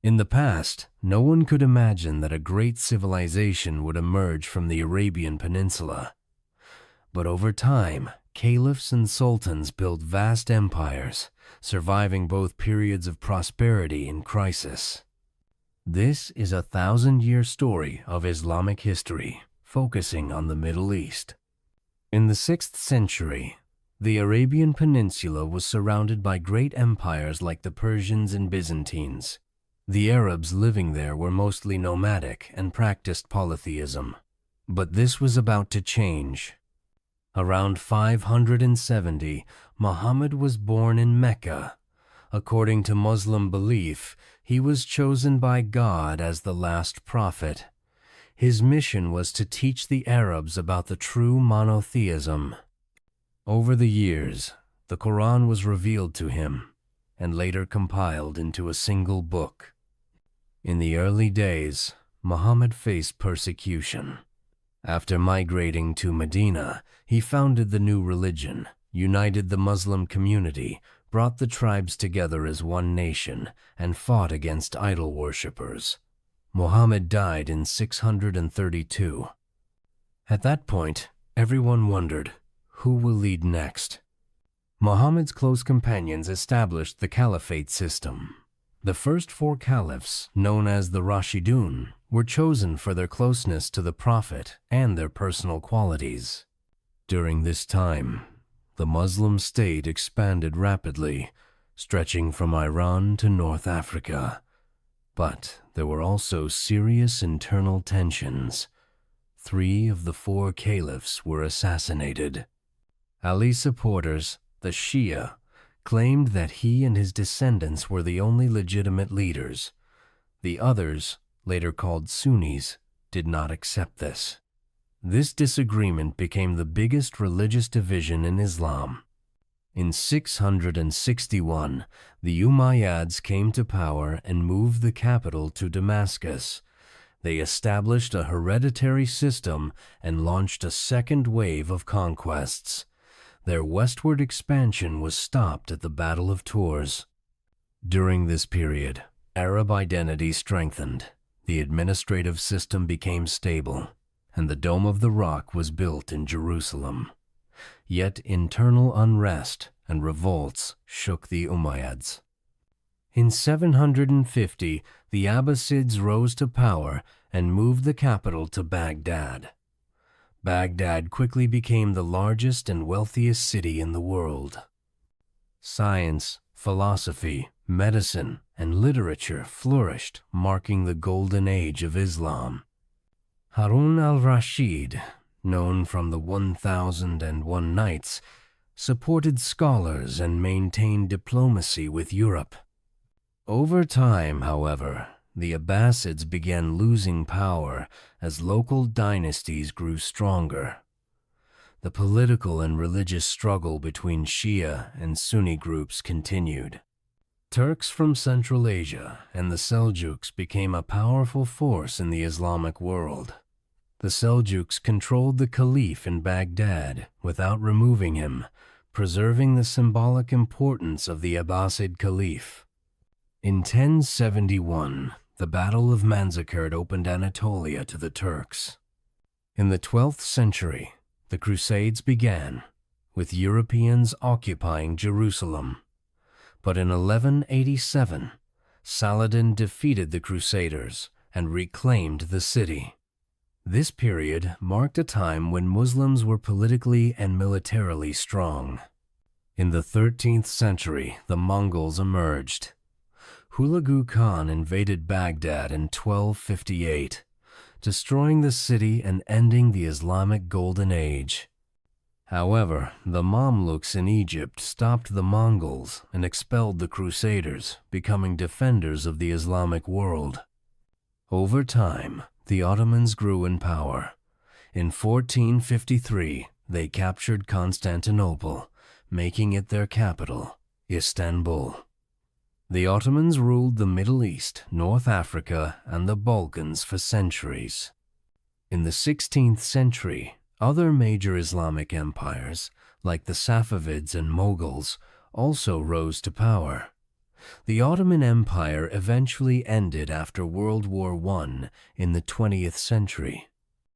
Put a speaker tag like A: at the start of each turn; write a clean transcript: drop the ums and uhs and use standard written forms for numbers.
A: In the past, no one could imagine that a great civilization would emerge from the Arabian Peninsula. But over time, caliphs and sultans built vast empires, surviving both periods of prosperity and crisis. This is a 1,000-year story of Islamic history, focusing on the Middle East. In the 6th century, the Arabian Peninsula was surrounded by great empires like the Persians and Byzantines. The Arabs living there were mostly nomadic and practiced polytheism. But this was about to change. Around 570, Muhammad was born in Mecca. According to Muslim belief, he was chosen by God as the last prophet. His mission was to teach the Arabs about the true monotheism. Over the years, the Quran was revealed to him and later compiled into a single book. In the early days, Muhammad faced persecution. After migrating to Medina, he founded the new religion, united the Muslim community, brought the tribes together as one nation, and fought against idol worshippers. Muhammad died in 632. At that point, everyone wondered, who will lead next? Muhammad's close companions established the caliphate system. The first 4 caliphs, known as the Rashidun, were chosen for their closeness to the Prophet and their personal qualities. During this time, the Muslim state expanded rapidly, stretching from Iran to North Africa. But there were also serious internal tensions. 3 of the 4 caliphs were assassinated. Ali's supporters, the Shia, claimed that he and his descendants were the only legitimate leaders. The others, later called Sunnis, did not accept this. This disagreement became the biggest religious division in Islam. In 661, the Umayyads came to power and moved the capital to Damascus. They established a hereditary system and launched a second wave of conquests. Their westward expansion was stopped at the Battle of Tours. During this period, Arab identity strengthened, the administrative system became stable, and the Dome of the Rock was built in Jerusalem. Yet internal unrest and revolts shook the Umayyads. In 750, the Abbasids rose to power and moved the capital to Baghdad. Baghdad quickly became the largest and wealthiest city in the world. Science, philosophy, medicine, and literature flourished, marking the golden age of Islam. Harun al-Rashid, known from the 1001 Nights, supported scholars and maintained diplomacy with Europe. Over time, however, the Abbasids began losing power as local dynasties grew stronger. The political and religious struggle between Shia and Sunni groups continued. Turks from Central Asia and the Seljuks became a powerful force in the Islamic world. The Seljuks controlled the caliph in Baghdad without removing him, preserving the symbolic importance of the Abbasid caliph. In 1071, the Battle of Manzikert opened Anatolia to the Turks. In the 12th century, the Crusades began, with Europeans occupying Jerusalem. But in 1187, Saladin defeated the Crusaders and reclaimed the city. This period marked a time when Muslims were politically and militarily strong. In the 13th century, the Mongols emerged. Hulagu Khan invaded Baghdad in 1258, destroying the city and ending the Islamic Golden Age. However, the Mamluks in Egypt stopped the Mongols and expelled the Crusaders, becoming defenders of the Islamic world. Over time, the Ottomans grew in power. In 1453, they captured Constantinople, making it their capital, Istanbul. The Ottomans ruled the Middle East, North Africa, and the Balkans for centuries. In the 16th century, other major Islamic empires, like the Safavids and Mughals, also rose to power. The Ottoman Empire eventually ended after World War I in the 20th century.